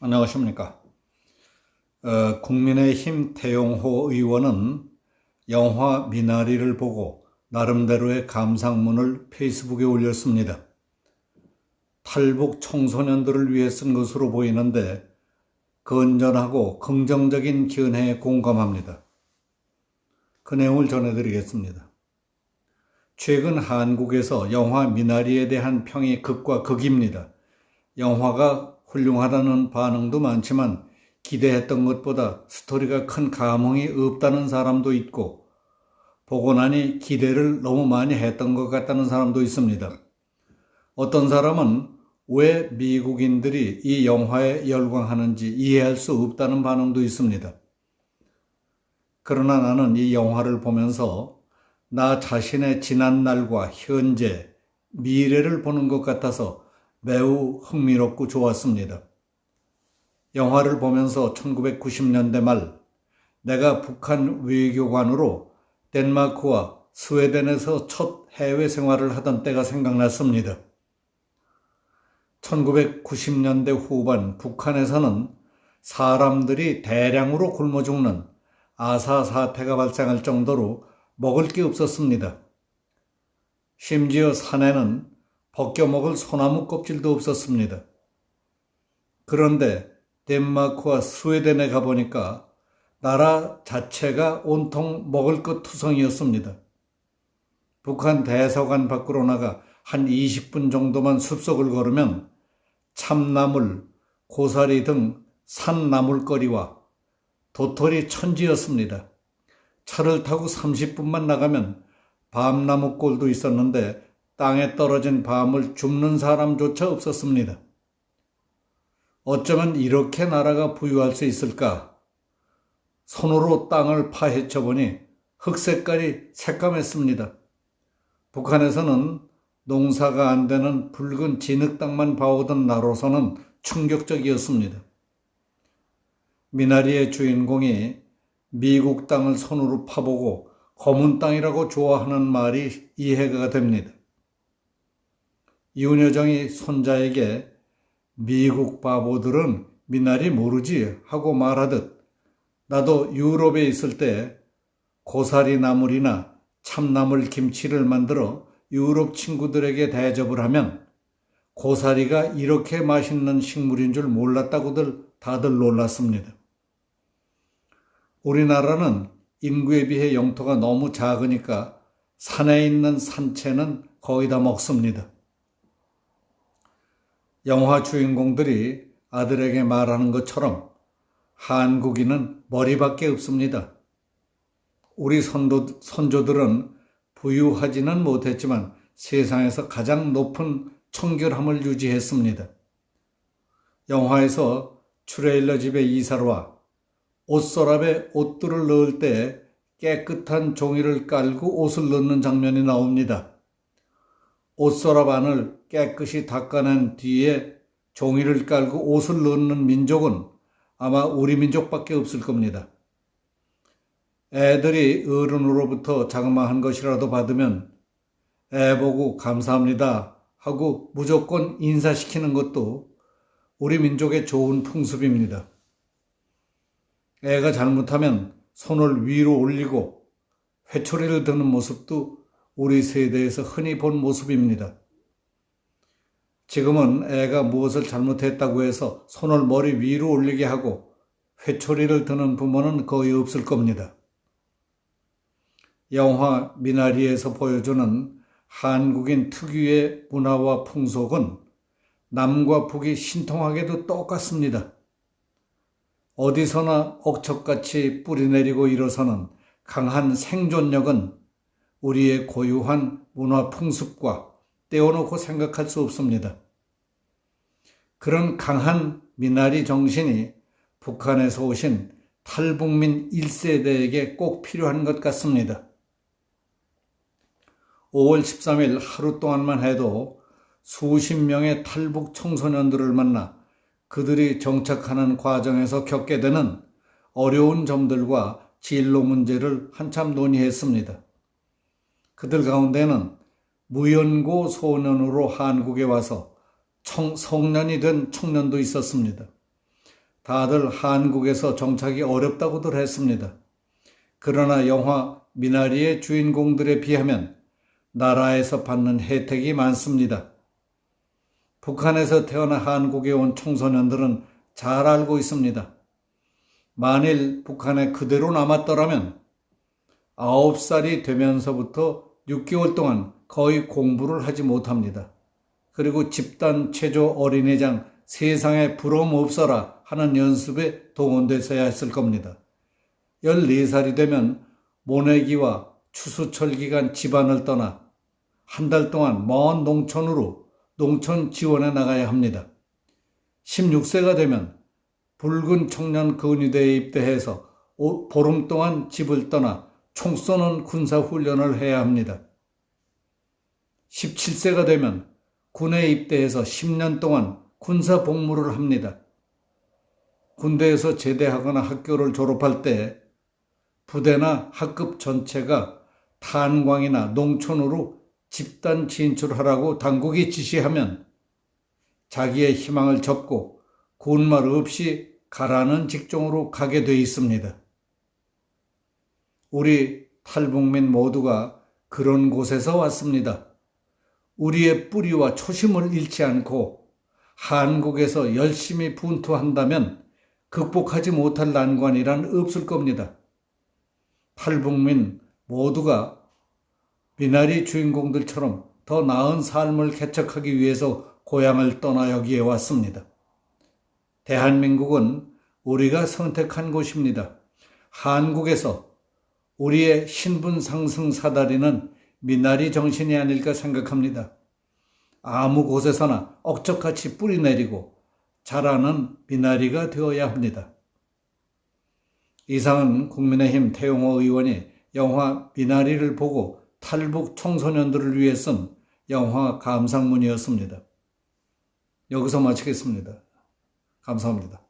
안녕하십니까. 국민의힘 태용호 의원은 영화 미나리를 보고 나름대로의 감상문을 페이스북에 올렸습니다. 탈북 청소년들을 위해 쓴 것으로 보이는데 건전하고 긍정적인 견해에 공감합니다. 그 내용을 전해드리겠습니다. 최근 한국에서 영화 미나리에 대한 평이 극과 극입니다. 영화가 훌륭하다는 반응도 많지만 기대했던 것보다 스토리가 큰 감흥이 없다는 사람도 있고, 보고 나니 기대를 너무 많이 했던 것 같다는 사람도 있습니다. 어떤 사람은 왜 미국인들이 이 영화에 열광하는지 이해할 수 없다는 반응도 있습니다. 그러나 나는 이 영화를 보면서 나 자신의 지난날과 현재, 미래를 보는 것 같아서 매우 흥미롭고 좋았습니다. 영화를 보면서 1990년대 말 내가 북한 외교관으로 덴마크와 스웨덴에서 첫 해외 생활을 하던 때가 생각났습니다. 1990년대 후반 북한에서는 사람들이 대량으로 굶어 죽는 아사 사태가 발생할 정도로 먹을 게 없었습니다. 심지어 산에는 벗겨 먹을 소나무 껍질도 없었습니다. 그런데 덴마크와 스웨덴에 가보니까 나라 자체가 온통 먹을 것 투성이었습니다. 북한 대사관 밖으로 나가 한 20분 정도만 숲속을 걸으면 참나물, 고사리 등 산나물거리와 도토리 천지였습니다. 차를 타고 30분만 나가면 밤나무골도 있었는데 땅에 떨어진 밤을 줍는 사람조차 없었습니다. 어쩌면 이렇게 나라가 부유할 수 있을까? 손으로 땅을 파헤쳐 보니 흙 색깔이 새까맸습니다. 북한에서는 농사가 안 되는 붉은 진흙 땅만 봐오던 나로서는 충격적이었습니다. 미나리의 주인공이 미국 땅을 손으로 파보고 검은 땅이라고 좋아하는 말이 이해가 됩니다. 윤여정이 손자에게 미국 바보들은 미나리 모르지 하고 말하듯 나도 유럽에 있을 때 고사리 나물이나 참나물 김치를 만들어 유럽 친구들에게 대접을 하면 고사리가 이렇게 맛있는 식물인 줄 몰랐다고들 다들 놀랐습니다. 우리나라는 인구에 비해 영토가 너무 작으니까 산에 있는 산채는 거의 다 먹습니다. 영화 주인공들이 아들에게 말하는 것처럼 한국인은 머리밖에 없습니다. 우리 선조들은 부유하지는 못했지만 세상에서 가장 높은 청결함을 유지했습니다. 영화에서 트레일러 집에 이사를 와 옷서랍에 옷들을 넣을 때 깨끗한 종이를 깔고 옷을 넣는 장면이 나옵니다. 옷서랍 안을 깨끗이 닦아낸 뒤에 종이를 깔고 옷을 넣는 민족은 아마 우리 민족밖에 없을 겁니다. 애들이 어른으로부터 자그마한 것이라도 받으면 애 보고 감사합니다 하고 무조건 인사시키는 것도 우리 민족의 좋은 풍습입니다. 애가 잘못하면 손을 위로 올리고 회초리를 드는 모습도 우리 세대에서 흔히 본 모습입니다. 지금은 애가 무엇을 잘못했다고 해서 손을 머리 위로 올리게 하고 회초리를 드는 부모는 거의 없을 겁니다. 영화 미나리에서 보여주는 한국인 특유의 문화와 풍속은 남과 북이 신통하게도 똑같습니다. 어디서나 억척같이 뿌리내리고 일어서는 강한 생존력은 우리의 고유한 문화 풍습과 떼어놓고 생각할 수 없습니다. 그런 강한 미나리 정신이 북한에서 오신 탈북민 1세대에게 꼭 필요한 것 같습니다. 5월 13일 하루 동안만 해도 수십 명의 탈북 청소년들을 만나 그들이 정착하는 과정에서 겪게 되는 어려운 점들과 진로 문제를 한참 논의했습니다. 그들 가운데는 무연고 소년으로 한국에 와서 성년이 된 청년도 있었습니다. 다들 한국에서 정착이 어렵다고들 했습니다. 그러나 영화 미나리의 주인공들에 비하면 나라에서 받는 혜택이 많습니다. 북한에서 태어나 한국에 온 청소년들은 잘 알고 있습니다. 만일 북한에 그대로 남았더라면 9살이 되면서부터 6개월 동안 거의 공부를 하지 못합니다. 그리고 집단 체조 어린이장 세상에 부러움 없어라 하는 연습에 동원됐어야 했을 겁니다. 14살이 되면 모내기와 추수철 기간 집안을 떠나 한 달 동안 먼 농촌으로 농촌 지원에 나가야 합니다. 16세가 되면 붉은 청년 근위대에 입대해서 보름 동안 집을 떠나 총 쏘는 군사훈련을 해야 합니다. 17세가 되면 군에 입대해서 10년 동안 군사 복무를 합니다. 군대에서 제대하거나 학교를 졸업할 때 부대나 학급 전체가 탄광이나 농촌으로 집단 진출하라고 당국이 지시하면 자기의 희망을 접고 군말 없이 가라는 직종으로 가게 돼 있습니다. 우리 탈북민 모두가 그런 곳에서 왔습니다. 우리의 뿌리와 초심을 잃지 않고 한국에서 열심히 분투한다면 극복하지 못할 난관이란 없을 겁니다. 탈북민 모두가 미나리 주인공들처럼 더 나은 삶을 개척하기 위해서 고향을 떠나 여기에 왔습니다. 대한민국은 우리가 선택한 곳입니다. 한국에서 우리의 신분 상승 사다리는 미나리 정신이 아닐까 생각합니다. 아무 곳에서나 억적같이 뿌리 내리고 자라는 미나리가 되어야 합니다. 이상은 국민의힘 태용호 의원이 영화 미나리를 보고 탈북 청소년들을 위해 쓴 영화 감상문이었습니다. 여기서 마치겠습니다. 감사합니다.